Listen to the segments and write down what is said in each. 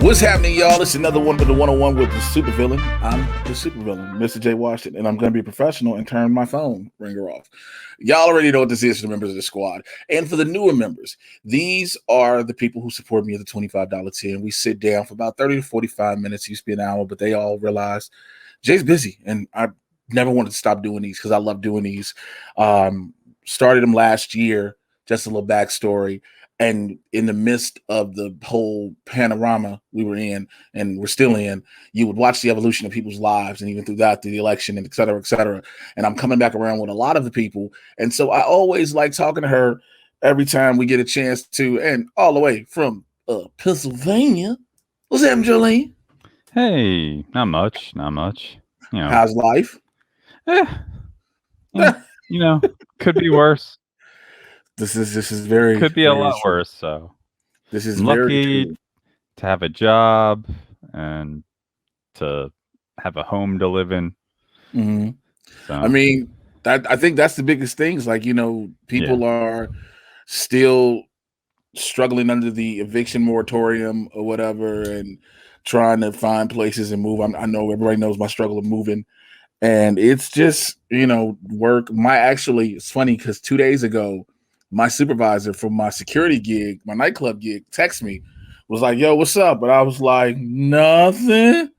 What's happening, y'all? It's another one with the 101 with the supervillain. I'm the supervillain, Mr. J. Washington, and I'm going to be professional and turn my phone ringer off. Y'all already know what this is for the members of the squad. And for the newer members, these are the people who support me at the $25 tier. And we sit down for about 30 to 45 minutes. Used to be an hour, but they all realize Jay's busy. And I never wanted to stop doing these because I love doing these. Started them last year, just a little backstory. And in the midst of the whole panorama we were in and we're still in, you would watch the evolution of people's lives and even through the election and et cetera, et cetera. And I'm coming back around with a lot of the people. And so I always like talking to her every time we get a chance to, and all the way from Pennsylvania. What's happening, JoLene? Hey, not much, not much. You know, How's life? eh, eh, you know, could be worse. This is very, Could be a very lot true. worse. So This is I'm very lucky true. to have a job and to have a home to live in. Mm-hmm. So I mean, I think that's the biggest things. Like, yeah, people are still struggling under the eviction moratorium or whatever and trying to find places and move. I know everybody knows my struggle of moving. And it's just, work. It's funny because 2 days ago, my supervisor from my security gig, my nightclub gig, texted me, was like, yo, what's up? But I was like, nothing.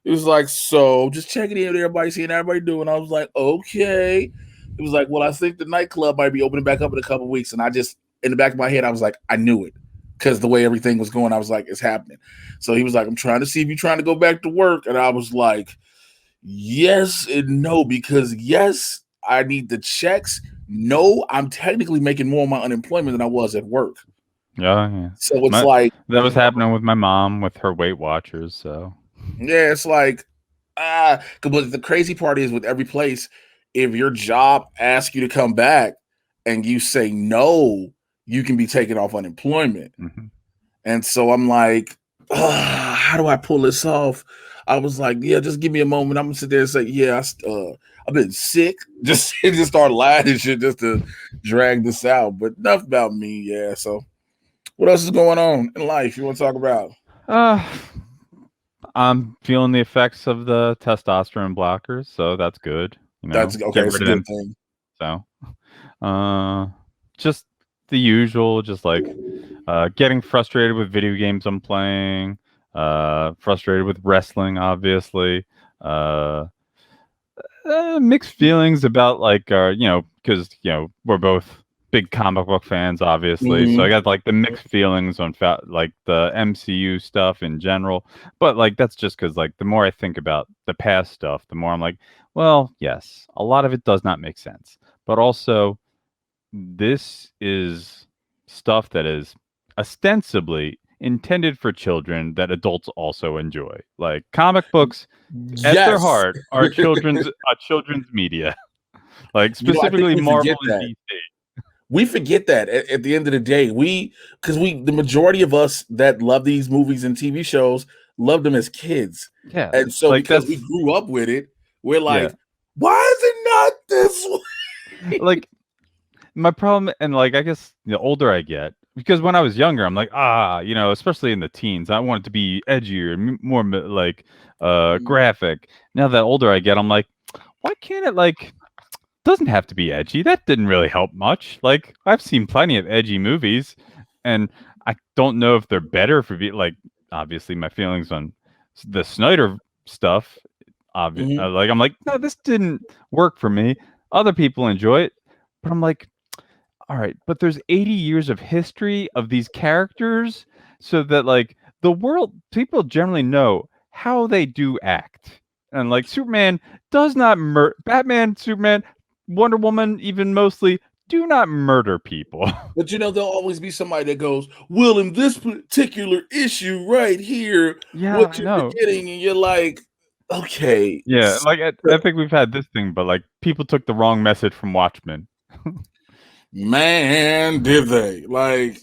It was like, so just checking in with everybody, seeing everybody doing. I was like, okay. It was like, well, I think the nightclub might be opening back up in a couple of weeks. And I just, in the back of my head, I was like, I knew it. Because the way everything was going, I was like, it's happening. So he was like, I'm trying to see if you're trying to go back to work. And I was like, yes and no, because yes, I need the checks. No, I'm technically making more on my unemployment than I was at work. yeah. So it's My, like, that was happening with my mom with her Weight Watchers. So yeah, it's like, but the crazy part is with every place, if your job asks you to come back and you say no, you can be taken off unemployment. mhm. And so I'm like, how do I pull this off? I was like, yeah, just give me a moment. I'm gonna sit there and say, yeah, I've been sick. Just start lying and shit just to drag this out. But enough about me, yeah. So what else is going on in life you want to talk about? uh, I'm feeling the effects of the testosterone blockers, so that's good. That's okay. Get It's rid a of good them. thing. So just the usual, just like getting frustrated with video games I'm playing, frustrated with wrestling, obviously. Uh, Mixed feelings about because we're both big comic book fans, obviously. So I Mm-hmm. got like the mixed feelings on like the MCU stuff in general. But like that's just because like the more I think about the past stuff, the more I'm like, well, yes, a lot of it does not make sense. But also, this is stuff that is ostensibly intended for children that adults also enjoy. Like comic books at their Yes. heart are children's media. Like I think specifically we Marvel forget and that. DC. We forget that at the end of the day. Because the majority of us that love these movies and TV shows loved them as kids. Yeah. And so Like because we that's grew up with it, we're yeah. like, why is it not this way? Like my problem and like I guess the older I get because when I was younger I'm like especially in the teens I want it to be edgier more like graphic. Now that older I get I'm like why can't it like doesn't have to be edgy. That didn't really help much. Like I've seen plenty of edgy movies, and I don't know if they're better for like. Obviously, my feelings on the Snyder stuff. Mhm. Like I'm like, no, this didn't work for me. Other people enjoy it, but I'm like, all right, but there's 80 years of history of these characters, so that like the world people generally know how they do act, and like Superman does not Batman, Superman, Wonder Woman, even mostly do not murder people. But there'll always be somebody that goes, well, in this particular issue right here, Yeah, what I you're know. forgetting, and you're like, okay, Yeah, like I think we've had this thing, but like people took the wrong message from Watchmen. man, did they? Like,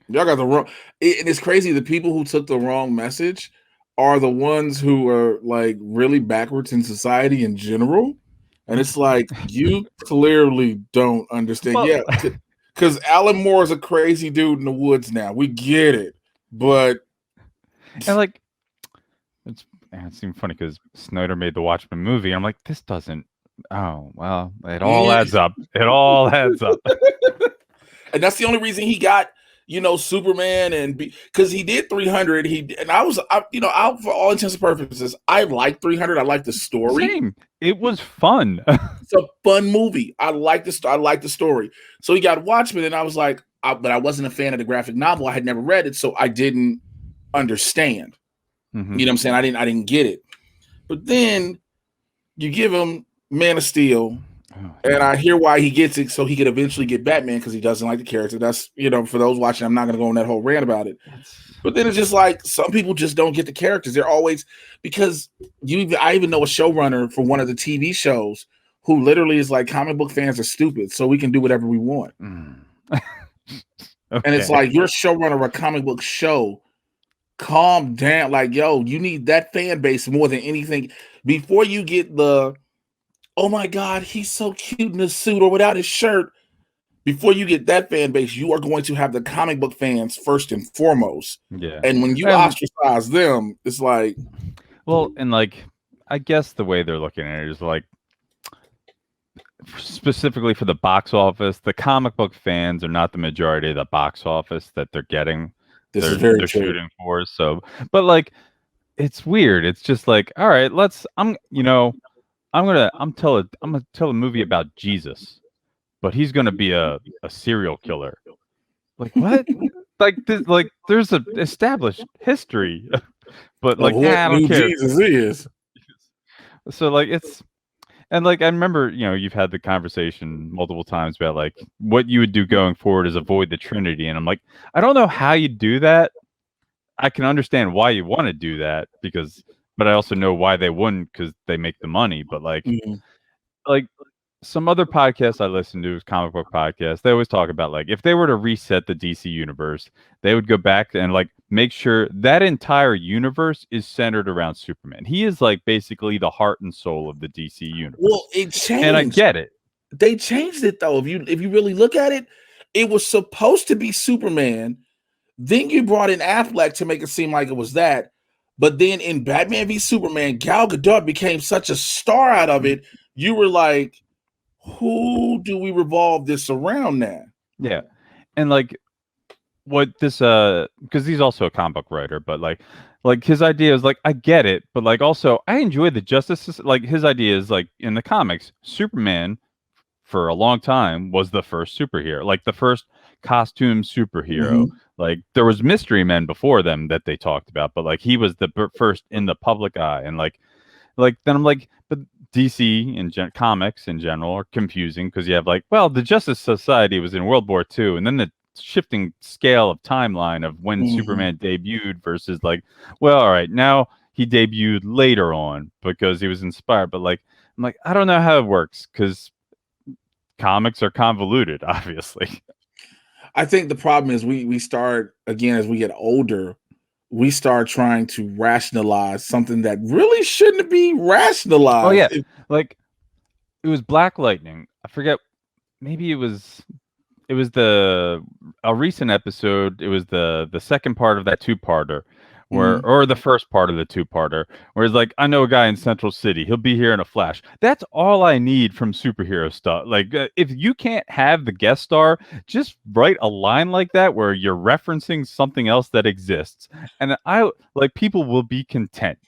y'all got the wrong. And it's crazy. The people who took the wrong message are the ones who are like really backwards in society in general. And it's like you clearly don't understand. Well, Yeah, because Alan Moore is a crazy dude in the woods now. We get it, but And like it's even funny because Snyder made the Watchmen movie, and I'm like, this doesn't. Oh well, it all Yeah. adds up. It all adds up. And that's the only reason he got, Superman, and because he did 300. And I, for all intents and purposes, I like 300. I like the story. Same. It was fun. It's a fun movie. I like the story. So he got Watchmen, and I was like, but I wasn't a fan of the graphic novel. I had never read it, so I didn't understand. Mm-hmm. You know what I'm saying? I didn't get it. But then you give him Man of Steel, and I hear why he gets it, so he could eventually get Batman because he doesn't like the character. That's, for those watching, I'm not going to go on that whole rant about it. But then it's just like some people just don't get the characters. They're always because I even know a showrunner for one of the TV shows who literally is like, comic book fans are stupid, so we can do whatever we want. And it's like, you're a showrunner of a comic book show. Calm down. Like, yo, you need that fan base more than anything. Before you get the, oh my God, he's so cute in his suit or without his shirt. Before you get that fan base, you are going to have the comic book fans first and foremost. Yeah. And when you ostracize them, it's like. Well, and like, I guess the way they're looking at it is like, specifically for the box office, the comic book fans are not the majority of the box office that they're getting. They're shooting for. So, but like, it's weird. It's just like, all right, I'm gonna tell a movie about Jesus, but he's gonna be a serial killer. Like what? like there's a established history, but like I don't care. Jesus is. So like it's. And like I remember, you've had the conversation multiple times about like what you would do going forward is avoid the Trinity, and I'm like, I don't know how you do that. I can understand why you want to do that but I also know why they wouldn't because they make the money. But like some other podcasts I listen to, comic book podcasts, they always talk about like if they were to reset the DC universe, they would go back and like make sure that entire universe is centered around Superman. He is like basically the heart and soul of the DC universe. Well, it changed. And I get it. They changed it though. If you really look at it, it was supposed to be Superman. Then you brought in Affleck to make it seem like it was that. But then in Batman v Superman, Gal Gadot became such a star out of it. You were like, who do we revolve this around now? Yeah. And like what this because he's also a comic book writer, but like his idea is like I get it, but like also I enjoy the justice. Like his idea is like in the comics, Superman for a long time was the first superhero, like the first costume superhero. Like there was Mystery Men before them that they talked about, but like he was the first in the public eye. And like then I'm like, but DC and comics in general are confusing because you have like, well, the Justice Society was in World War II, and then the shifting scale of timeline of when Superman debuted versus like, well, all right, now he debuted later on because he was inspired. But like, I'm like, I don't know how it works because comics are convoluted, obviously. I think the problem is we start again as we get older. We start trying to rationalize something that really shouldn't be rationalized. Oh yeah, like it was Black Lightning. I forget. Maybe it was a recent episode. It was the second part of that two-parter, or the first part of the two-parter, where it's like, I know a guy in Central City. He'll be here in a flash. That's all I need from superhero stuff. Like, if you can't have the guest star, just write a line like that where you're referencing something else that exists, and people will be content.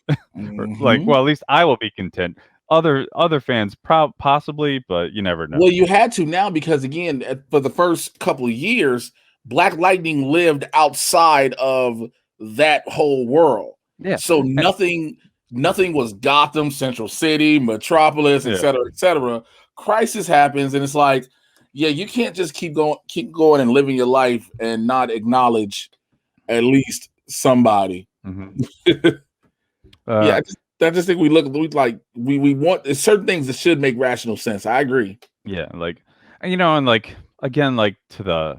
Like, well, at least I will be content. Other fans possibly, but you never know. Well, you had to now because again, for the first couple of years, Black Lightning lived outside of that whole world. Yeah. So nothing was Gotham, Central City, Metropolis, etc., etc. Crisis happens, and it's like, yeah, you can't just keep going and living your life and not acknowledge at least somebody. Yeah, I just think we want certain things that should make rational sense. I agree. Yeah, like, and like again, like to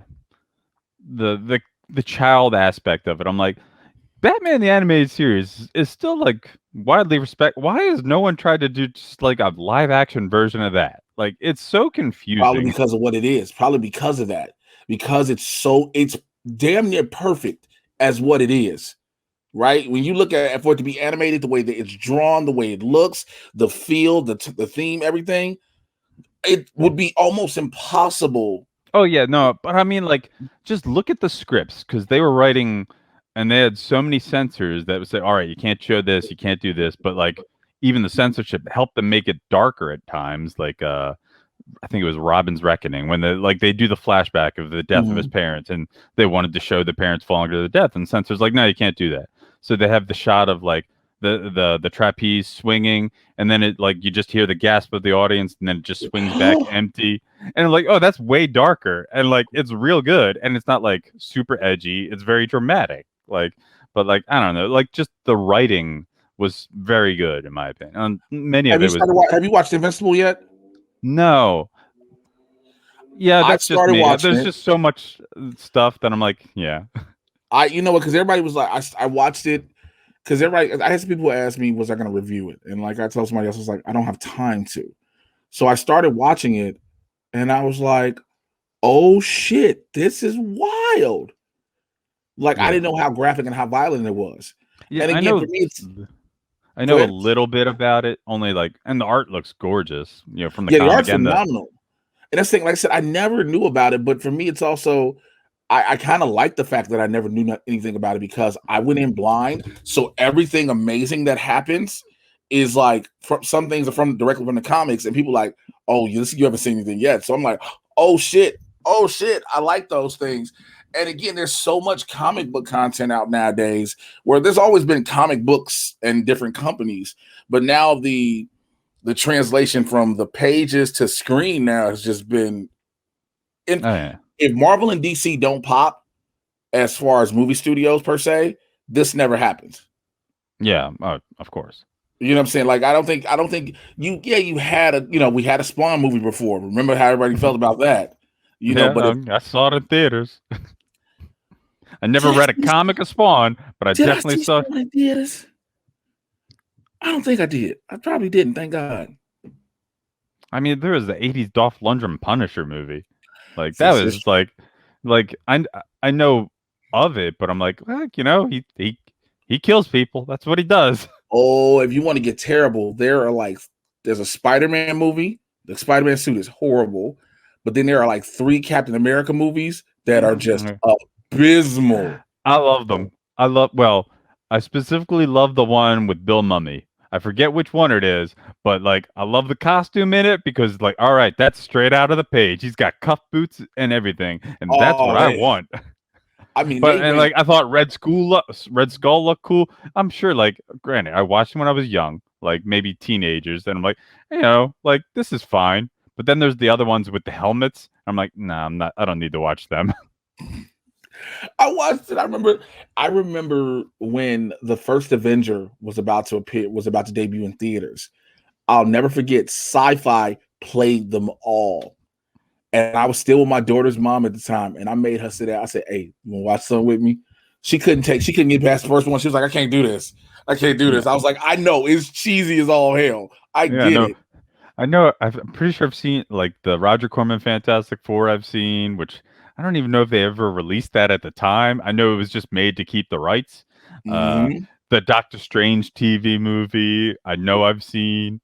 the child aspect of it, I'm like, Batman the Animated Series is still like widely respected. Why has no one tried to do just like a live action version of that? Like, it's so confusing. Probably because of what it is. Probably because of that. Because it's damn near perfect as what it is. right? When you look at for it to be animated, the way that it's drawn, the way it looks, the feel, the theme, everything, it would be almost impossible. Oh yeah, no, but I mean, like, just look at the scripts because they were writing, and they had so many censors that would say, "All right, you can't show this, you can't do this," but like, even the censorship helped them make it darker at times. Like, I think it was Robin's Reckoning when they do the flashback of the death of his Mhm. parents, and they wanted to show the parents falling to their death, and censors like, no, you can't do that. So they have the shot of like the trapeze swinging, and then it like you just hear the gasp of the audience, and then it just swings back empty, and I'm like, oh, that's way darker, and like it's real good, and it's not like super edgy. It's very dramatic, like, but like I don't know, like just the writing was very good in my opinion. And many of it was Have you watched Invincible yet? no. Yeah, I that's just started me. watching There's it. just so much stuff that I'm like, yeah. You know what? Because everybody was like, I watched it because everybody. I had some people ask me, was I going to review it? And like I told somebody else, I was like, I don't have time to. So I started watching it, and I was like, oh shit, this is wild. Like I Yeah. didn't know how graphic and how violent it was. Yeah, And again, for me, it's I go know a ahead. little bit about it, only like and the art looks gorgeous, from the Yeah, the comic art's and the phenomenal. And that's the thing, like I said, I never knew about it, but for me, it's also I kind of like the fact that I never knew anything about it because I went in blind. So everything amazing that happens is like from some things are from directly from the comics, and people like, oh, you haven't seen anything yet. So I'm like, oh shit, I like those things. And again, there's so much comic book content out nowadays where there's always been comic books and different companies, but now the translation from the pages to screen now has just been in. oh yeah. If Marvel and DC don't pop as far as movie studios per se, this never happens. Yeah, of course. You know what I'm saying? Like I don't think you had we had a Spawn movie before. Remember how everybody felt about that? Yeah, But if I saw it in theaters. I never did I read a see comic of Spawn, but I did I definitely see saw. Spawn in theaters? I don't think I did. I probably didn't, thank God. I mean, there was the '80s Dolph Lundgren Punisher movie. Like that This is was like I know of it, but I'm like, well, he kills people. That's what he does. Oh, if you want to get terrible, there's a Spider-Man movie. The Spider-Man suit is horrible, but then there are like 3 Captain America movies that are just abysmal. I love them. I specifically love the one with Bill Mummy. I forget which one it is, but like I love the costume in it because like all right, that's straight out of the page. He's got cuff boots and everything, and that's what Oh, I want. I mean, But they and went. like I thought Red Skull looked cool. I'm sure like granted, I watched him when I was young, like maybe teenagers, and I'm like, like this is fine. But then there's the other ones with the helmets. I'm like, nah, I'm not. I don't need to watch them. I watched it. I remember when the first Avenger was about to debut in theaters. I'll never forget. Sci-Fi played them all, and I was still with my daughter's mom at the time, and I made her sit down. I said, "Hey, you want to watch something with me?" She couldn't get past the first one. She was like, "I can't do this. I can't do Yeah, this." I was like, "I know it's cheesy as all hell. I yeah, get no, it." I know. I'm pretty sure I've seen like the Roger Corman Fantastic Four. I've seen, which I don't even know if they ever released that at the time. I know it was just made to keep the rights. Uh, Hmm. the Doctor Strange TV movie. I know I've seen.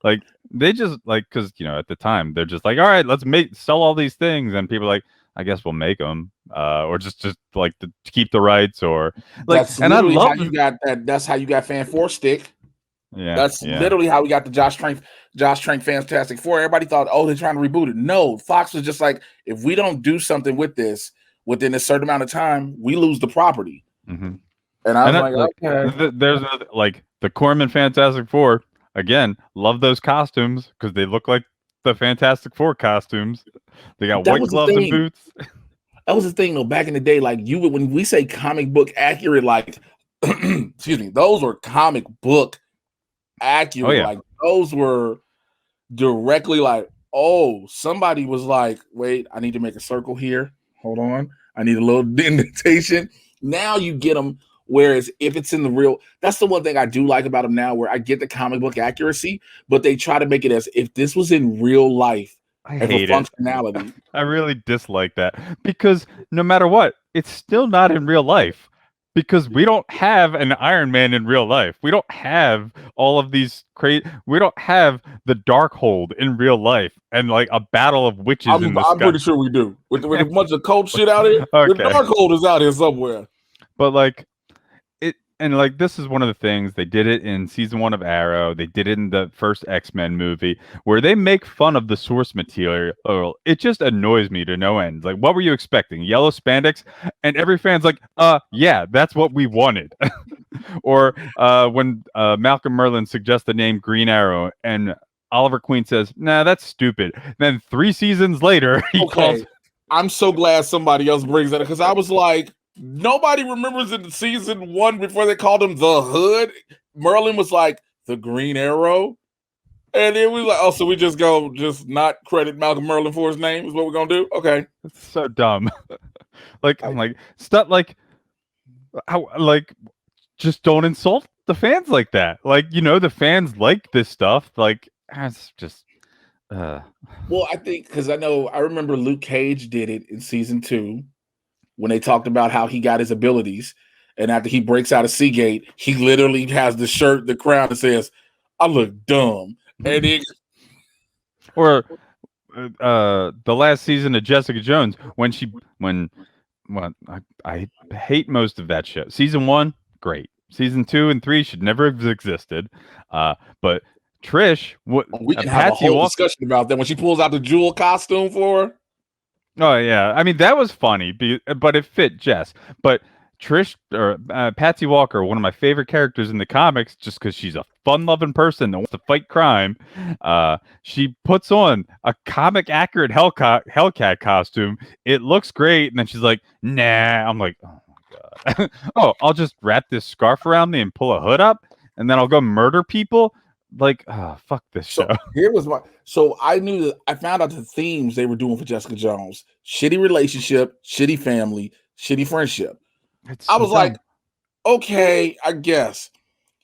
Like they just like because at the time they're just like, all right, let's make sell all these things, and people are like, I guess we'll make them, or just like to keep the rights, or like, That's and I literally how love, you got that. That's how you got Fan Four Stick. yeah, That's yeah, literally how we got the Josh Trank Fantastic Four. Everybody thought, oh, they're trying to reboot it. No, Fox was just like, if we don't do something with this within a certain amount of time, we lose the property. hmm And I and was that, like, like okay, there's like the Corman Fantastic Four again. Love those costumes because they look like the Fantastic Four costumes. They got that white was the gloves and thing. boots. That was the thing, though. Back in the day, like when we say comic book accurate, like, excuse me, those were comic book Oh accurate. yeah, Like those were directly like, oh, somebody was like, wait, I need to make a circle here. Hold on. I need a little indentation. Now you get them. Whereas if it's in the real, that's the one thing I do like about them now, where I get the comic book accuracy, but they try to make it as if this was in real life I and for hate it. functionality. I really dislike that because no matter what, it's still not in real life. because we don't have an Iron Man in real life. We don't have all of these we don't have the Darkhold in real life and like a battle of witches in the I'm sky. pretty sure we do. With a bunch of cold shit out here, the Okay. Darkhold is out here somewhere. But like and like this is one of the things they did it in season 1 of Arrow. They did it in the first X-Men movie where they make fun of the source material. It just annoys me to no end. Like, what were you expecting? Yellow spandex? And every fan's like, yeah, that's what we wanted. Or when Malcolm Merlin suggests the name Green Arrow and Oliver Queen says, "Nah, that's stupid." Then 3 seasons later, he calls. Okay, I'm so glad somebody else brings that because I was like, nobody remembers in season 1 before they called him the Hood. Merlin was like the Green Arrow, and then we like, oh, so we just not credit Malcolm Merlin for his name is what we're gonna do. Okay, It's so dumb. Like I, I'm like stuff like how like just don't insult the fans like that. Like, the fans like this stuff. Like, it's just uh well, I think because I remember Luke Cage did it in season 2 when they talked about how he got his abilities. And after he breaks out of Seagate, he literally has the shirt, the crown that says, I look dumb. And it or the last season of Jessica Jones when well, I hate most of that show. Season 1, great. Season 2 and 3 should never have existed. But Trish, we can have a Patsy whole Walker. discussion about that when she pulls out the jewel costume for her. Oh yeah, I mean that was funny, but it fit Jess. But Trish or Patsy Walker, one of my favorite characters in the comics, just because she's a fun-loving person that wants to fight crime. She puts on a comic-accurate Hellcat costume. It looks great, and then she's like, "Nah." I'm like, "Oh my god." Oh, I'll just wrap this scarf around me and pull a hood up, and then I'll go murder people. Like, oh, fuck this show. So here was my so I knew that I found out the themes they were doing for Jessica Jones: shitty relationship, shitty family, shitty friendship. It's I so was like, dumb. okay, I guess.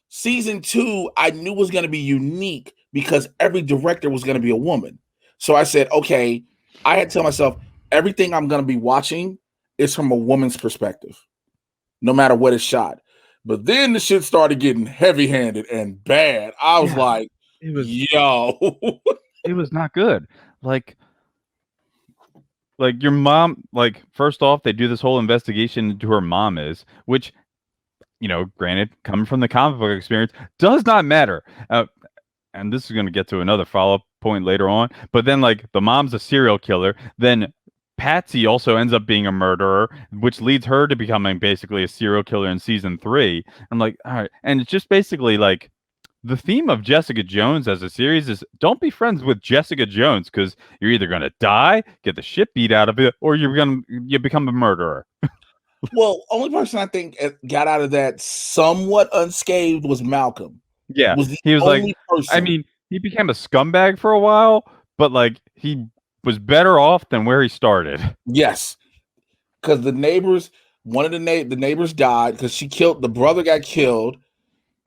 Season 2, I knew was going to be unique because every director was going to be a woman. So I said, okay, I had to tell myself everything I'm going to be watching is from a woman's perspective, no matter what is shot. But then the shit started getting heavy handed and bad. I was Yeah, like, it was yo. it was not good. Like your mom, like, first off, they do this whole investigation into who her mom is, which, granted, coming from the comic book experience, does not matter. And this is going to get to another follow up point later on. But then, like, the mom's a serial killer. Then Patsy also ends up being a murderer, which leads her to becoming basically a serial killer in season 3. I'm like, all right. And it's just basically like the theme of Jessica Jones as a series is don't be friends with Jessica Jones because you're either going to die, get the shit beat out of it, or you become a murderer. Well, only person I think got out of that somewhat unscathed was Malcolm. Yeah, Was the he was like, only I person. mean, he became a scumbag for a while, but like he was better off than where he started. Yes, because the neighbors, one of the neighbors died because she killed the brother, got killed,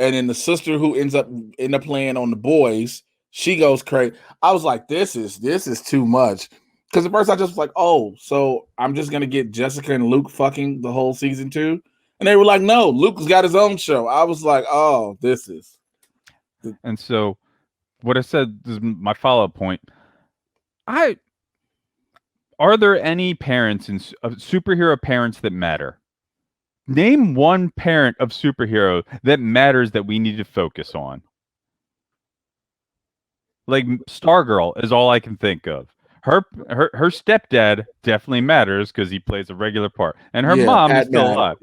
and then the sister who end up playing on the boys, she goes crazy. I was like, this is too much. Because at first I just was like, oh, so I'm just gonna get Jessica and Luke fucking the whole season 2, and they were like, no, Luke's got his own show. I was like, oh, this is. And so, what I said is my follow up point. I Are there any parents superhero parents that matter? Name one parent of superhero that matters that we need to focus on. Like Stargirl is all I can think of. Her stepdad definitely matters because he plays a regular part, and her Yeah, mom is Pat still Madden. alive.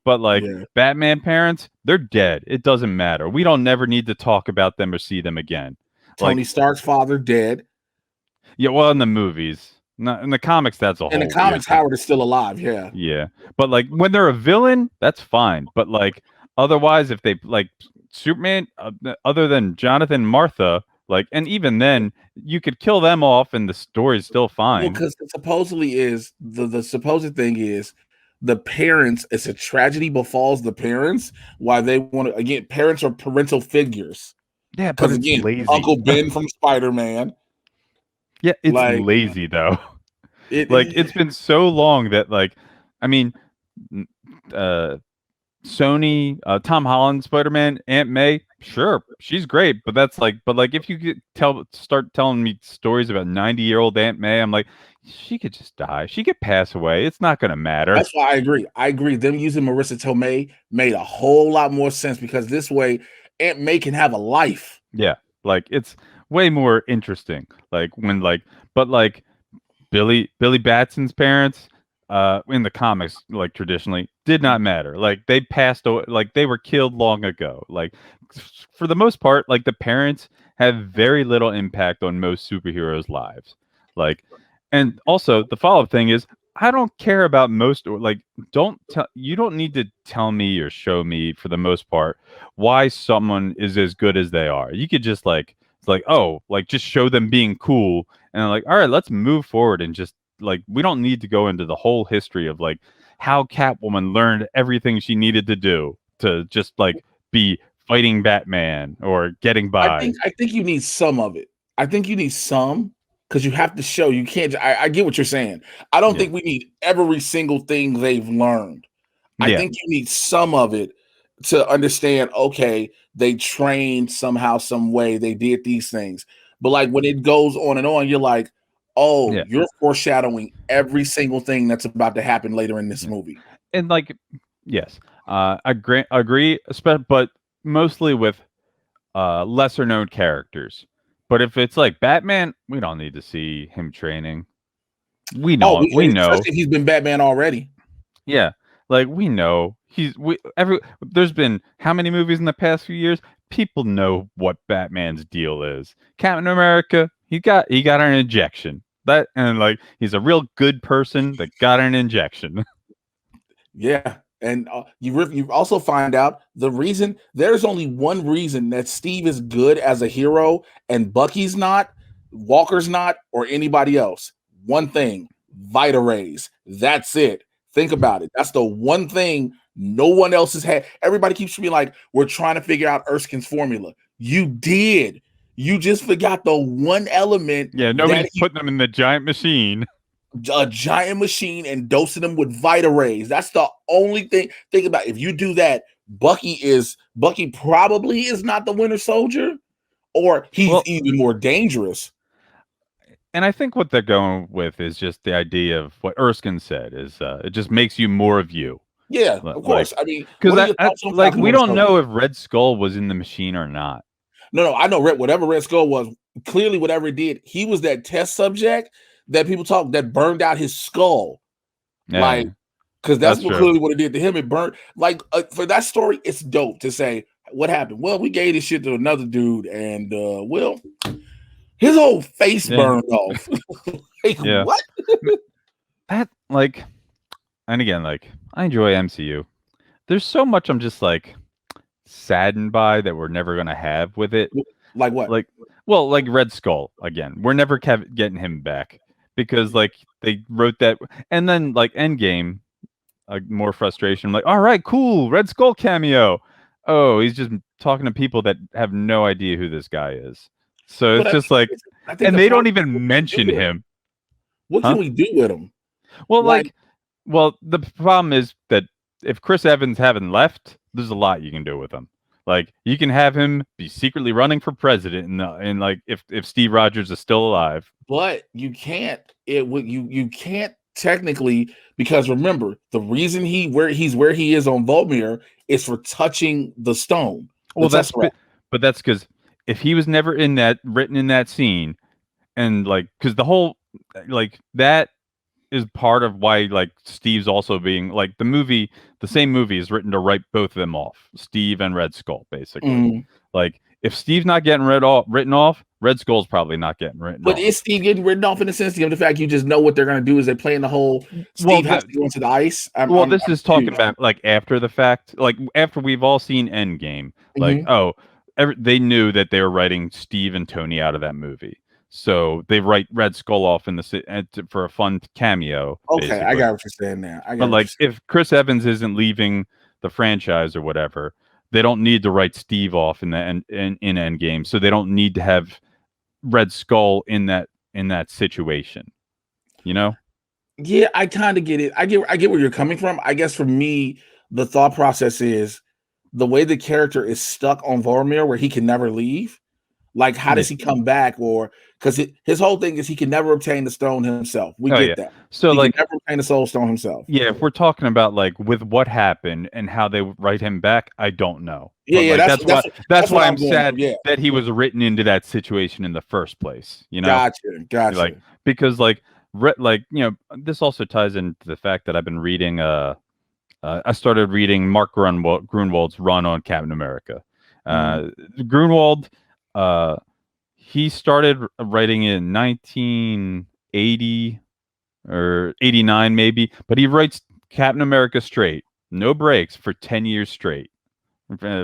But like Yeah, Batman parents, they're dead. It doesn't matter. We don't never need to talk about them or see them again. Tony Like, Stark's father dead. yeah, well, in the movies, not in the comics, that's a In the whole weird comics, thing. Howard is still alive. Yeah. Yeah, but like when they're a villain, that's fine. But like otherwise, if they like Superman, other than Jonathan, Martha, like, and even then, you could kill them off, and the story's still Well, fine. because supposedly is the supposed thing is the parents. It's a tragedy befalls the parents. Why they want to again? Parents are parental figures. Yeah, but Because it's again, lazy. Uncle Ben from Spider Man, Yeah, it's like lazy though. it, Like it's been so long that like, I mean, n- uh, Sony, Tom Holland, Spider Man, Aunt May, sure, she's great, but that's like, but like, if you could start telling me stories about 90-year-old Aunt May, I'm like, she could just die, she could pass away, it's not gonna matter. That's why I agree. I agree. Them using Marissa Tomei made a whole lot more sense because this way Aunt May can have a life. Yeah, like it's way more interesting. Like when like, but like Billy Batson's parents, in the comics, like traditionally, did not matter. Like they passed away, like they were killed long ago. Like for the most part, like the parents have very little impact on most superheroes' lives. Like, and also the follow up thing is, I don't care about most, or like, don't tell, you don't need to tell me or show me for the most part why someone is as good as they are. You could just like, it's like, oh, like just show them being cool, and like, all right, let's move forward, and just like, we don't need to go into the whole history of like how Catwoman learned everything she needed to do to just like be fighting Batman or getting by. I think you need some of it. I think you need some because you have to show you can't. I get what you're saying. I don't Yeah. think we need every single thing they've learned. I Yeah. think you need some of it to understand, okay, they trained somehow, some way, they did these things. But like when it goes on and on, you're like, oh, Yeah. you're foreshadowing every single thing that's about to happen later in this Yeah. movie. And like, yes, agree, but mostly with lesser known characters. But if it's like Batman, we don't need to see him training. We Oh, know, we know. especially if he's been Batman already. Yeah, like we know we every there's been how many movies in the past few years? People know what Batman's deal is. Captain America, he got an injection. That, and like he's a real good person that got an injection. Yeah, and you also find out the reason. There's only one reason that Steve is good as a hero and Bucky's not, Walker's not, or anybody else. One thing: Vita rays. That's it. Think about it. That's the one thing no one else has had. Everybody keeps being like, "We're trying to figure out Erskine's formula." You did. You just forgot the one element Yeah, that nobody's putting them in the giant machine. a giant machine and dosing them with Vita rays. That's the only thing. Think about it. If you do that, Bucky probably is not the Winter Soldier, or he's Well, even more dangerous. and I think what they're going with is just the idea of what Erskine said is, it just makes you more of you. Yeah, of Like, course. I mean, because what are your thoughts on like, Falcon we Winter don't Soldier? know if Red Skull was in the machine or not. No, I know whatever Red Skull was, clearly whatever it did, he was that test subject that people talk that burned out his skull. Like, Yeah, because that's that's what true. clearly what it did to him. It burned like for that story. It's dope to say what happened. Well, we gave this shit to another dude, and well, his whole face Yeah, burned off. Like yeah. what? That, like, and again, like, I enjoy MCU. There's so much I'm just like saddened by that we're never gonna have with it. Like what? Like, well, like Red Skull again. We're never getting him back because like they wrote that, and then like Endgame, more frustration. I'm like, all right, cool, Red Skull cameo. Oh, he's just talking to people that have no idea who this guy is. So But it's just like, I think and the they don't problem is even what can we do mention with him? him, What huh? can we do with him? Well, Like, like, well, the problem is that if Chris Evans haven't left, there's a lot you can do with him. Like, you can have him be secretly running for president, and like, if Steve Rogers is still alive. but you can't. It would you can't technically because remember the reason he's where he is on Volmir is for touching the stone, the Well, Tesseract. but that's because if he was never in that written in that scene, and like, because the whole, like, that is part of why like Steve's also being like, the same movie is written to write both of them off, Steve and Red Skull, basically. Mm. Like, if Steve's not getting written off, Red Skull's probably not getting written But off. is Steve getting written off in the sense of the fact you just know what they're going to do is they're playing the whole Well, Steve has to go into the ice? this I'm is talking confused. about like after the fact, like after we've all seen Endgame. Like, Mhm. oh, they knew that they were writing Steve and Tony out of that movie, so they write Red Skull off in for a fun cameo, Okay, I basically. got what you're saying now. I But got what you're like, saying. if Chris Evans isn't leaving the franchise or whatever, they don't need to write Steve off in Endgame, so they don't need to have Red Skull in that situation. You know? Yeah, I kind of get it. I get where you're coming from. I guess for me, the thought process is the way the character is stuck on Vormir, where he can never leave. Like, how Yeah. does he come back? Or because his whole thing is he can never obtain the stone himself. We Oh get yeah. that. So He can like never obtain the soul stone himself. yeah, if we're talking about like with what happened and how they would write him back, I don't know. Yeah, But yeah, like that's that's what why I'm I'm going sad through. Yeah, that he was written into that situation in the first place, you know? gotcha, Like gotcha. because like this also ties into the fact that I've been reading I started reading Mark Grunwald's run on Captain America. Mhm, Grunwald he started writing in 1980 or 89 maybe, but he writes Captain America straight, no breaks for 10 years straight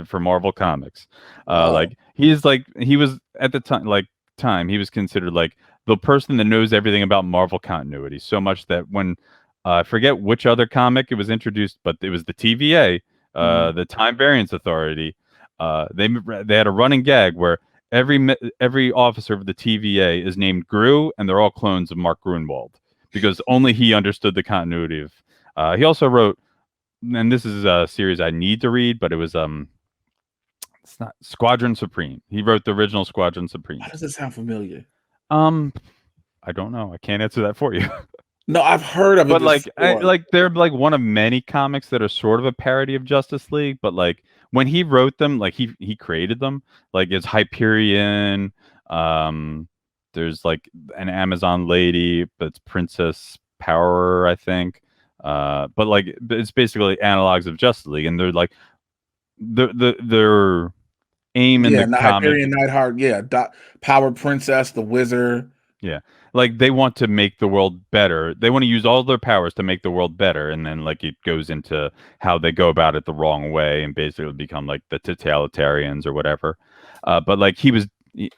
for Marvel Comics. wow. Like he was at the time he was considered like the person that knows everything about Marvel continuity so much that when I forget which other comic it was introduced, but it was the TVA, Mhm. the Time Variance Authority. They had a running gag where every officer of the TVA is named Gru, and they're all clones of Mark Grunwald because only he understood the continuity of. He also wrote, and this is a series I need to read, but it's not Squadron Supreme. He wrote the original Squadron Why Supreme. does it sound familiar? Um, I don't know. I can't answer that for you. No, I've heard of it But before. they're like one of many comics that are sort of a parody of Justice League. But like when he wrote them, like he created them. Like it's Hyperion. Um, there's like an Amazon lady, but it's Princess Power, I think. But like it's basically analogs of Justice League, and they're like their aim in Yeah, the Night comic. Hyperion, Nightheart. Yeah, Power Princess, the Wizard. Yeah. Like they want to make the world better. They want to use all their powers to make the world better. And then like it goes into how they go about it the wrong way and basically become like the totalitarians or whatever. But like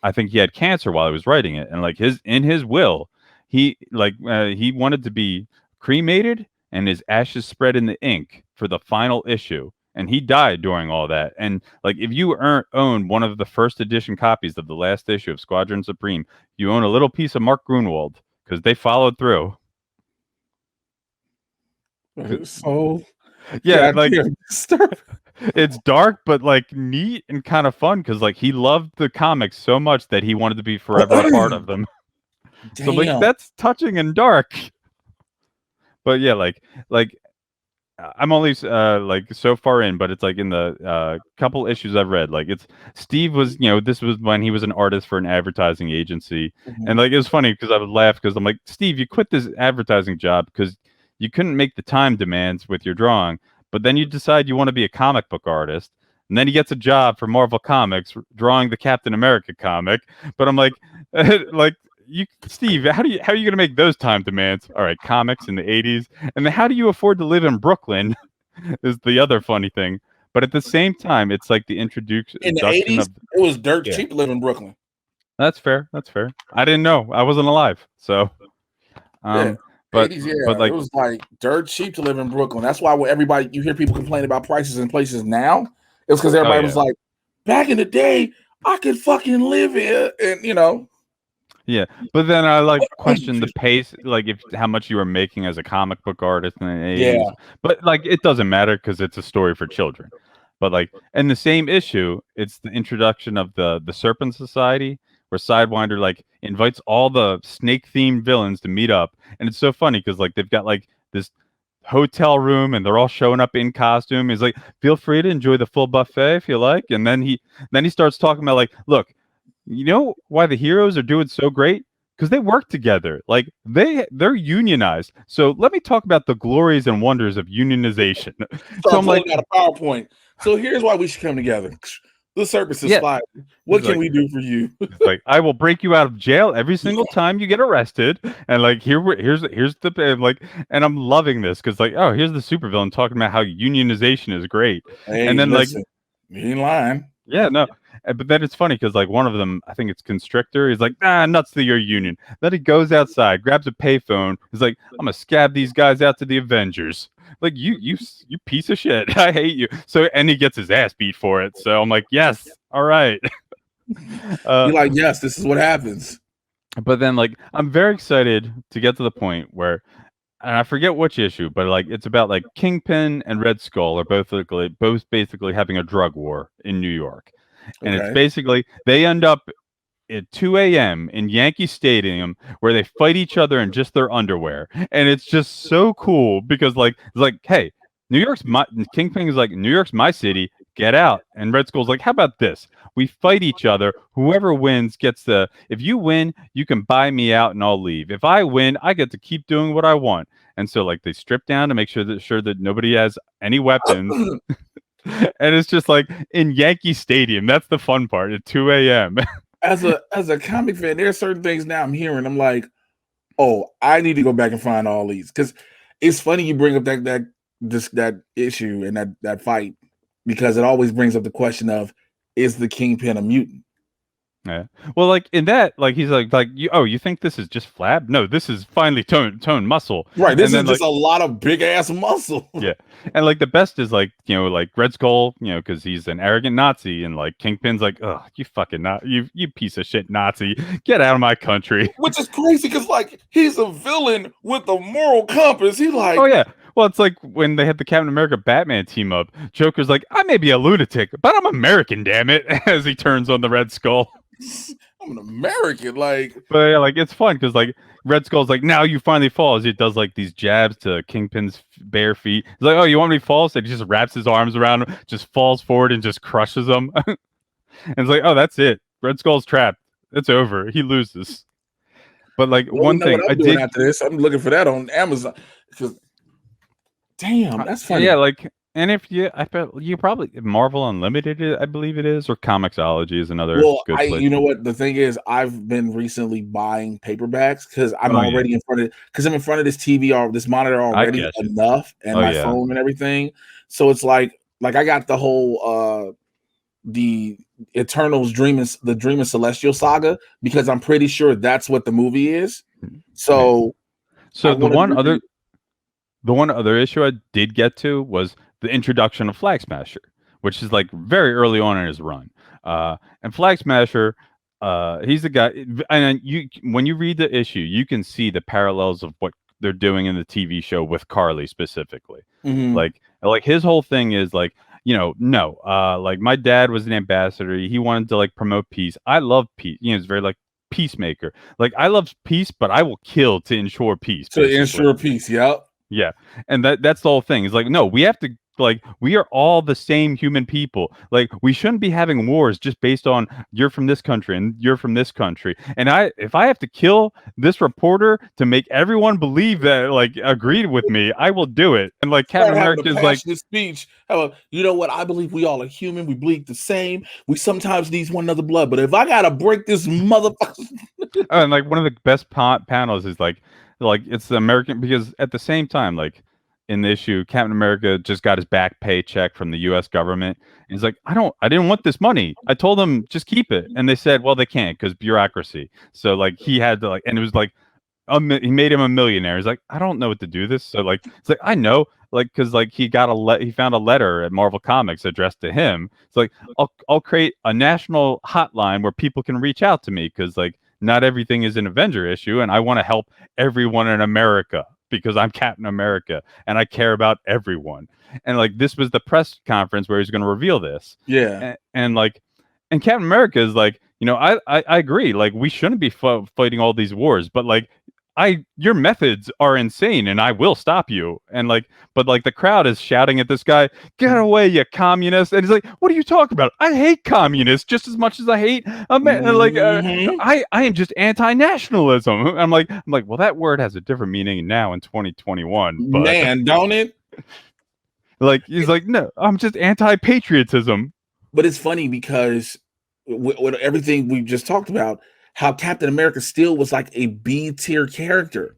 I think he had cancer while he was writing it. And like in his will, he wanted to be cremated and his ashes spread in the ink for the final issue. And he died during all that. And like if you own one of the first edition copies of the last issue of Squadron Supreme, you own a little piece of Mark Grunwald because they followed through. So Yeah, like goddamn disturbing. it's dark but like neat and kind of fun because like he loved the comics so much that he wanted to be forever a part of them. So like Damn. that's touching and dark. But yeah, like I'm only like so far in, but it's like in the couple issues I've read. Like it's Steve was, this was when he was an artist for an advertising agency, and Mhm. like it was funny because I would laugh because I'm like, Steve, you quit this advertising job because you couldn't make the time demands with your drawing, but then you decide you want to be a comic book artist, and then he gets a job for Marvel Comics drawing the Captain America comic. But I'm like, like you, Steve, how are you gonna make those time demands? All right, comics in the '80s. And then how do you afford to live in Brooklyn is the other funny thing. But at the same time, it's like the In the introduction 80s, of it was dirt yeah. cheap to live in Brooklyn. That's fair. That's fair. I didn't know. I wasn't alive. So Yeah. um but 80s, but yeah. It like was like dirt cheap to live in Brooklyn. That's why when everybody you hear people complain about prices in places now, it's because oh everybody was yeah. like, back in the day, I could fucking live here. And Yeah. But then I like question the pace, like if how much you were making as a comic book artist in the yeah. 80s. But like it doesn't matter because it's a story for children. But like in the same issue, it's the introduction of the Serpent Society, where Sidewinder like invites all the snake themed villains to meet up, and it's so funny because like they've got like this hotel room and they're all showing up in costume. He's like, feel free to enjoy the full buffet if you like, and then he starts talking about like, look, you know why the heroes are doing so great? Because they work together. Like they're unionized. So let me talk about the glories and wonders of unionization. So Start I'm like, pulling out a PowerPoint. So here's why we should come together. The Serpent yeah. Society. What He's can like, we do for you? It's like I will break you out of jail every single time you get arrested, and like here's the and like, and I'm loving this because like oh here's the supervillain talking about how unionization is great, and Hey, then like listen, you ain't lying. yeah no, but then it's funny because like one of them I think it's Constrictor. He's like nuts to your union. Then he goes outside, grabs a payphone. He's like I'm gonna scab these guys out to the Avengers. Like you piece of shit. I hate you. So and he gets his ass beat for it. So I'm like yes, all right. Uh, You're like, yes, this is what happens. but then like I'm very excited to get to the point where and I forget which issue, but like it's about like Kingpin and Red Skull are both basically having a drug war in New York, and it's Okay. basically they end up at 2 a.m. in Yankee Stadium where they fight each other in just their underwear. And it's just so cool because it's like, hey, New York's my Kingpin is like, New York's my city, get out. And Red Skull's like, how about this? We fight each other. Whoever wins gets the if you win, you can buy me out and I'll leave. If I win, I get to keep doing what I want. And so like they strip down to make sure that nobody has any weapons. And it's just like in Yankee Stadium. That's the fun part at 2 a.m. As a comic fan, there are certain things now I'm hearing. I'm like, oh, I need to go back and find all these because it's funny you bring up that issue and that fight because it always brings up the question of is the Kingpin a mutant? Yeah. Well, like in that, like he's like you think this is just flab? No, this is finely toned muscle. Right. This And is then just like a lot of big ass muscle. yeah, and like the best is like like Red Skull, because he's an arrogant Nazi, and like Kingpin's like, oh, you fucking not you piece of shit Nazi, get out of my country. Which is crazy because like he's a villain with a moral compass. He Oh like yeah. Well, it's like when they had the Captain America Batman team up. Joker's like, I may be a lunatic, but I'm American, damn it, as he turns on the Red Skull. I'm an American. Like But yeah, like it's fun because like Red Skull's like now you finally fall as he does like these jabs to Kingpin's bare feet. He's like, oh, you want me to fall? So he just wraps his arms around him, just falls forward and just crushes him. And it's like, oh, that's it. Red Skull's trapped. It's over. He loses. But like well, you one know what thing I I'm doing did, after this? I'm looking for that on Amazon. Because damn, that's yeah, funny. like and if you, I bet you probably Marvel Unlimited, I believe it is, or Comixology is another Well, good place. you know what the thing is, I've been recently buying paperbacks because I'm Oh yeah, already I'm in front of this TV or this monitor I already get you. enough, and Oh my yeah. phone and everything. So it's like I got the whole the Eternals the Dream of Celestial saga because I'm pretty sure that's what the movie is. Yeah. So I So wanted to read. the one other issue I did get to was the introduction of Flag Smasher, which is like very early on in his run. And Flag Smasher, he's the guy. And you, when you read the issue, you can see the parallels of what they're doing in the TV show with Carly specifically. Mhm. Like his whole thing is like, no, like my dad was an ambassador. He wanted to like promote peace. I love peace. It's very like peacemaker. Like I love peace, but I will kill to ensure peace, To basically. ensure peace. Yep. Yeah. And that's the whole thing. It's like, no, we have to like we are all the same human people. Like we shouldn't be having wars just based on you're from this country and you're from this country. And if I have to kill this reporter to make everyone believe that like agreed with me, I will do it. And like Captain Start having a America is like passionate speech. You know what? I believe we all are human. We bleed the same. We sometimes need one another blood. But if I gotta break this motherfucker, oh, and like one of the best panels is like it's the American because at the same time like in the issue Captain America just got his back paycheck from the U.S. government. And he's like, I didn't want this money. I told them just keep it, and they said, well, they can't because bureaucracy. So like he had to like, and it was like he made him a millionaire. He's like, I don't know what to do this. So like, it's like I know, like, because like he found a letter at Marvel Comics addressed to him. It's like I'll create a national hotline where people can reach out to me because like not everything is an Avenger issue, and I want to help everyone in America because I'm Captain America and I care about everyone. And like this was the press conference where he's going to reveal this, yeah, and like, and Captain America is like, I agree. Like we shouldn't be fighting all these wars, but like your methods are insane and I will stop you. And like, but like the crowd is shouting at this guy, get away, you communist. And he's like, what are you talking about? I hate communists just as much as I hate, hmm I am just anti-nationalism. I'm like, well, that word has a different meaning now in 2021, but man, don't it? like, he's like, no, I'm just anti-patriotism. But it's funny because with everything we just talked about, how Captain America still was like a B tier character,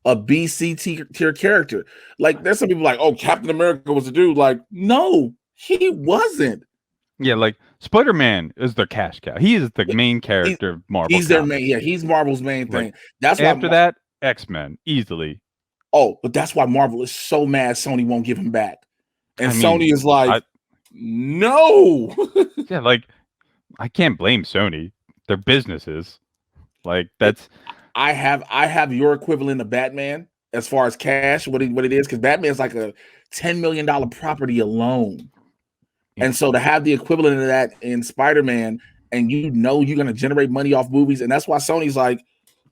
a BC tier character. Like there's some people like, oh, Captain America was a dude. Like, no, he wasn't. Yeah, like Spider-Man is their cash cow. He is the main He, character of Marvel he's their main. Comics. Yeah, he's Marvel's main Like thing. That's why. after that, X-Men easily. Oh, but that's why Marvel is so mad Sony won't give him back, and I mean, Sony is like, I no. yeah, like I can't blame Sony. Their businesses. Like that's I have your equivalent of Batman. as far as cash, what it is, because Batman's like a $10 million property alone. Yeah. And so to have the equivalent of that in Spider-Man, and you know you're gonna generate money off movies, and that's why Sony's like,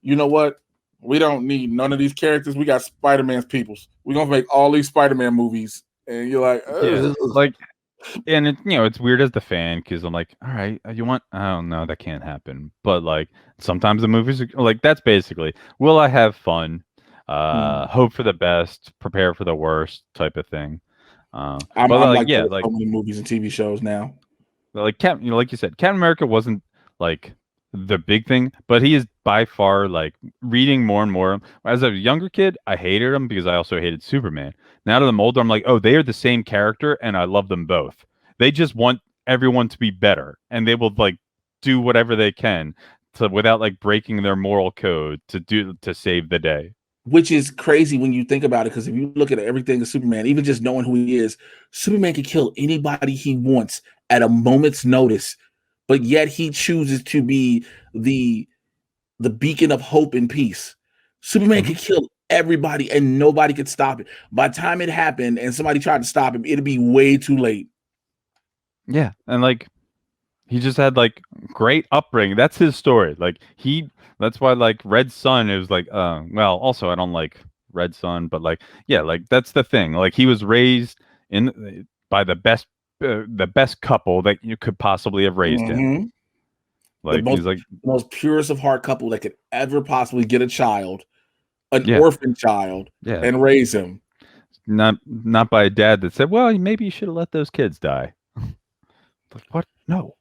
you know what? We don't need none of these characters. We got Spider-Man's peoples. We're gonna make all these Spider-Man movies. And you're like, Yeah. ugh. Like, and it's weird as the fan because I'm like, all right, you want? Oh no, that can't happen. But like sometimes the movies are like that's basically will I have fun, Mm. hope for the best, prepare for the worst type of thing. But I'm like like that yeah, with like so many movies and TV shows now. Cap, like you said, Captain America wasn't like the big thing, but he is by far like reading more and more. As a younger kid, I hated him because I also hated Superman. Now that I'm older, I'm like, oh, they are the same character, and I love them both. They just want everyone to be better, and they will like do whatever they can to without like breaking their moral code to save the day. Which is crazy when you think about it, because if you look at everything of Superman, even just knowing who he is, Superman can kill anybody he wants at a moment's notice, but yet he chooses to be the the beacon of hope and peace. Superman Hmm. could kill everybody and nobody could stop it. By the time it happened and somebody tried to stop him, it'd be way too late. Yeah, and like he just had like great upbringing. That's his story. Like that's why like Red Sun. It was like, well, also I don't like Red Sun, but like, yeah, like that's the thing. Like he was raised in by the best couple that you could possibly have raised him. Mhm. The Like most he's like, the most purest of heart couple that could ever possibly get a child, an yeah, orphan child, yeah, and raise him. not by a dad that said, well, maybe you should have let those kids die. Like what? No.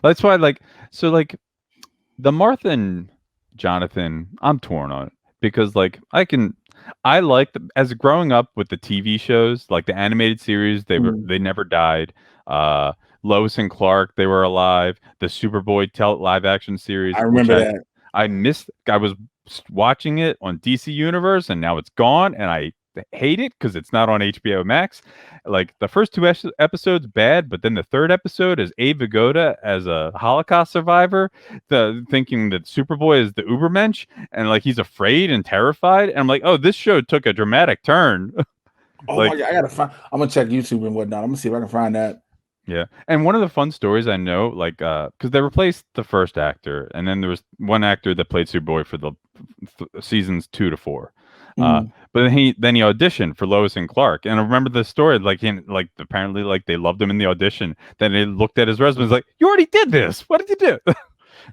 That's why like so like the Martha and Jonathan, I'm torn on it because like I like as growing up with the TV shows, like the animated series, Mm. they never died. Uh Lois and Clark, they were alive. The Superboy live action series, I which remember that. I missed. I was watching it on DC Universe, and now it's gone, and I hate it because it's not on HBO Max. Like the first two episodes, bad, but then the third episode is Abe Vigoda as a Holocaust survivor, thinking that Superboy is the Ubermensch, and like he's afraid and terrified. And I'm like, oh, this show took a dramatic turn. Oh my Like, god, I gotta find. I'm gonna check YouTube and whatnot. I'm gonna see if I can find that. yeah. And one of the fun stories I know, like, because they replaced the first actor, and then there was one actor that played Superboy for the seasons 2 to 4. Uh, Mm. but then he auditioned for Lois and Clark, and I remember the story. Like apparently like they loved him in the audition. Then they looked at his resume, and was like, "You already did this. What did you do?"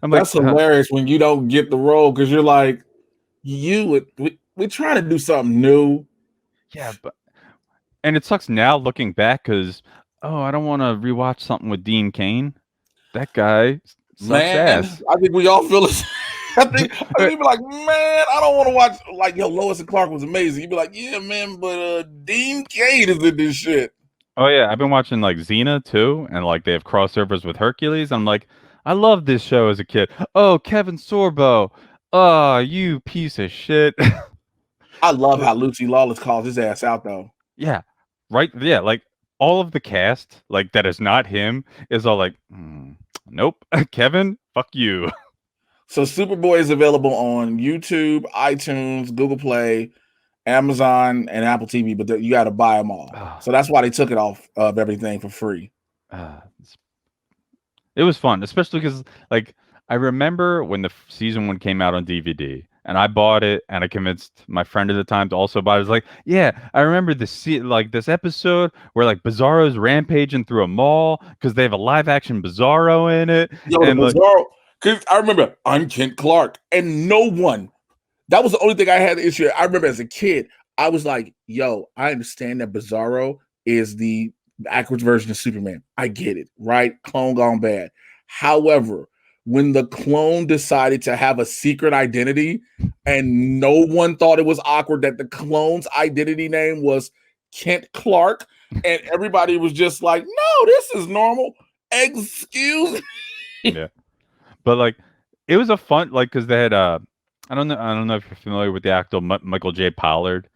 I'm like, That's hilarious when you don't get the role because you're like, we're trying to do something new. yeah, but and it sucks now looking back because I don't want to rewatch something with Dean Cain. That guy sucks Man, ass. I think we all feel this. I think you'd be like, man, I don't want to watch like yo, Lois and Clark was amazing. You'd be like, yeah, man, but Dean Cain is in this shit. Oh yeah, I've been watching like Xena too, and like they have crossovers with Hercules. I'm like, I love this show as a kid. Oh, Kevin Sorbo. Oh, you piece of shit. I love how Lucy Lawless calls his ass out though. Yeah. Right? Yeah, like all of the cast, like that is not him, is all like, nope. Kevin, fuck you. So Superboy is available on YouTube, iTunes, Google Play, Amazon, and Apple TV, but you got to buy them all. Ah, So that's why they took it off of everything for free. it's It was fun, especially because like I remember when the season 1 came out on DVD, and I bought it, and I convinced my friend at the time to also buy it. I was like, "Yeah, I remember like this episode where like Bizarro's rampaging through a mall because they have a live action Bizarro in it, Yo, the and like, Bizarro, because I remember I'm Kent Clark, and no one. That was the only thing I had the issue. I remember as a kid, I was like, yo, I understand that Bizarro is the backwards version of Superman. I get it, right? Clone gone bad. However, when the clone decided to have a secret identity and no one thought it was awkward that the clone's identity name was Kent Clark, and everybody was just like, no, this is normal. Excuse me. yeah, but like it was a fun like because they had I don't know if you're familiar with the actor Michael J. Pollard.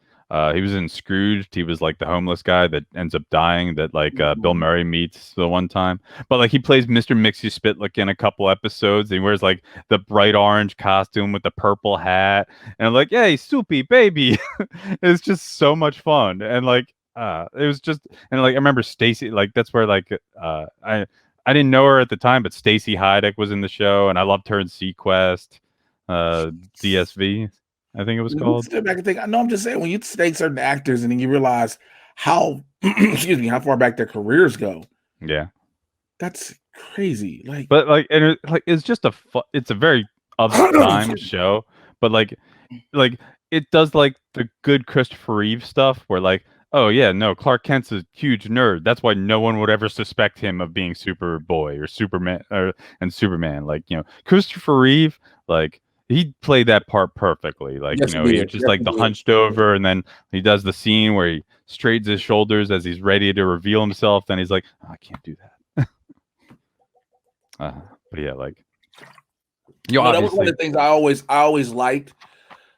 He was in Scrooged. He was like the homeless guy that ends up dying. That like Bill Mhm. Murray meets the one time. But like he plays Mr. Mixie Spit like in a couple episodes. And he wears like the bright orange costume with the purple hat. And I'm like, hey, Soupy baby. It's just so much fun. And like it was just and like I remember Stacy. Like that's where like I didn't know her at the time, but Stacy Hydeck was in the show, and I loved her in Sequest, uh, DSV, I think it was When you called. step back and think, I know I'm just saying when you state certain actors and then you realize how excuse me, how far back their careers go. Yeah, That's crazy. Like but like, and like it's just it's a very of the time show, but like it does like the good Christopher Reeve stuff where like, oh yeah, no, Clark Kent's a huge nerd. That's why no one would ever suspect him of being Superboy or Superman or and Superman. Like, Christopher Reeve, like he played that part perfectly. Like, yes, he he did. was just Yes, like he the did. hunched over and then he does the scene where he straightens his shoulders as he's ready to reveal himself. Then he's like, oh, I can't do that. uh, but yeah, like That was one obviously. of the things I always liked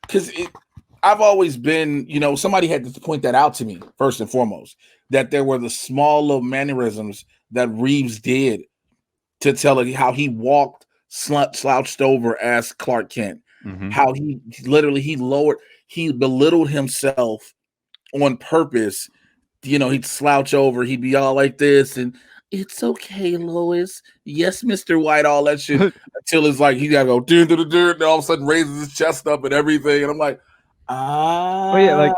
because I've always been, somebody had to point that out to me first and foremost, that there were the small little mannerisms that Reeves did to tell it how he walked slouched over as Clark Kent, Hmm. how he literally he belittled himself on purpose. He'd slouch over, he'd be all like this, and it's okay, Lois. Yes, Mr. White, all that shit. Until it's like he gotta go and all of a sudden raises his chest up and everything. And I'm like, Oh yeah, ah. like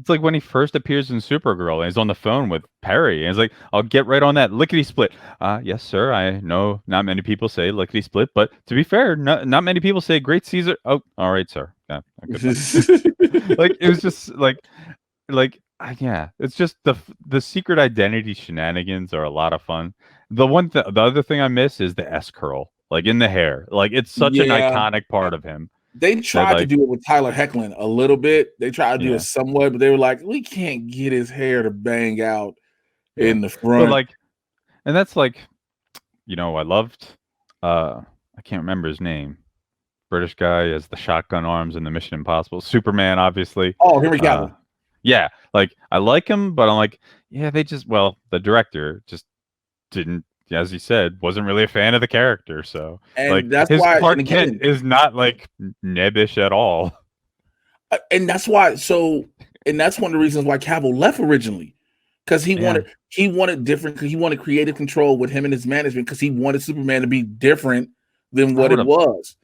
it's like when he first appears in Supergirl and he's on the phone with Perry and he's like, I'll get right on that lickety split. Yes, sir. I know not many people say lickety split, but to be fair, not many people say great Caesar. Oh, all right, sir. Yeah, goodbye. Like it was just yeah, it's just the secret identity shenanigans are a lot of fun. The other thing I miss is the S curl, like in the hair. Like it's such an Yeah. iconic part of him They that tried to like do it with Tyler Hecklin a little bit. They tried to do it yeah, somewhat, but they were like, we can't get his hair to bang out yeah. in the But front. like and that's like I loved I can't remember his name. British guy has the shotgun arms in the Mission Impossible. Superman, obviously. Oh, Henry Uh Cavill. yeah, like I like him, but I'm like, yeah, the director just didn't, as he said, wasn't really a fan of the character. So like And that's his why, and Clark Kent again, is not like nebbish at all. and that's why. And that's one of the reasons why Cavill left originally, because Yeah. he wanted different. He wanted creative control with him and his management, because he wanted Superman to be different than I what would it have was.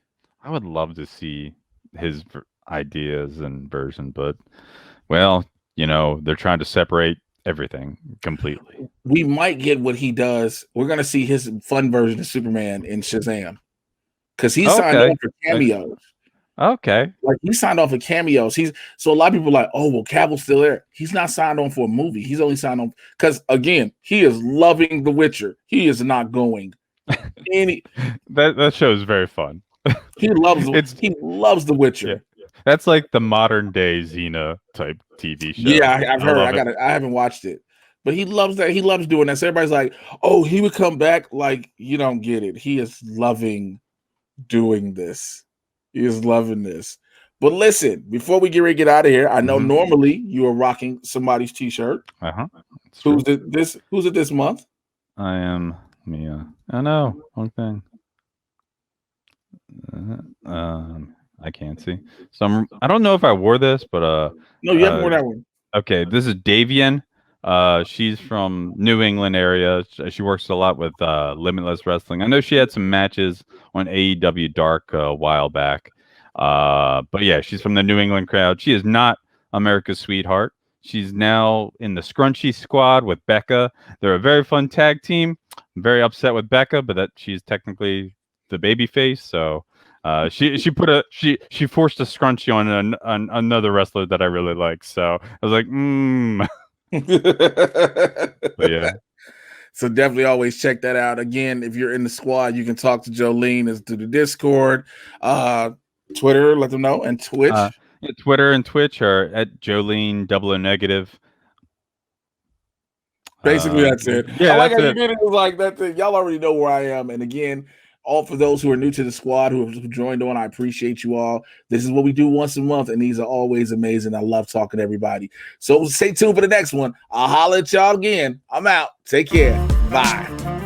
I would love to see his ideas and version, but well, they're trying to separate everything completely. We might get what he does. We're gonna see his fun version of Superman in Shazam, because he signed on Okay. for Uh, cameos. Okay. Like he signed on for cameos. So a lot of people are like, oh well, Cavill's still there. He's not signed on for a movie. He's only signed on because again, he is loving The Witcher. He is not going any. That show is very fun. He loves It's he loves The yeah. Witcher. That's like the modern day Xena type TV Yeah, show. I've I heard. love it. I haven't watched it, but he loves that. He loves doing that. So everybody's like, oh, he would come back. Like you don't get it. He is loving doing this. He is loving this. But listen, before we get ready to get out of here, I know Hmm. normally you are rocking somebody's t-shirt. Uh-huh. It's true. Who's it this month? I am Mia. Oh no, wrong thing. I can't see. I don't know if I wore this, but No, you haven't uh, worn that one. okay, this is Davian. She's from New England area. She works a lot with Limitless Wrestling. I know she had some matches on AEW Dark a while back. But yeah, she's from the New England crowd. She is not America's sweetheart. She's now in the Scrunchy Squad with Becca. They're a very fun tag team. I'm very upset with Becca, but that she's technically the baby face. So she forced a scrunchie on another wrestler that I really like. So I was like, but yeah. So definitely always check that out. Again, if you're in the squad, you can talk to JoLene as through the Discord, uh, Twitter, let them know, and Uh, Twitch. yeah, Twitter and Twitch are at JoLene double O negative. Basically, that's it. I Yeah, like that's how you it. did it. It was like that's it. Y'all already know where I am. And again, all for those who are new to the squad who have joined on, I appreciate you all. This is what we do once a month, and these are always amazing. I love talking to everybody. So stay tuned for the next one. I'll holler at y'all again. I'm out. Take care. Bye.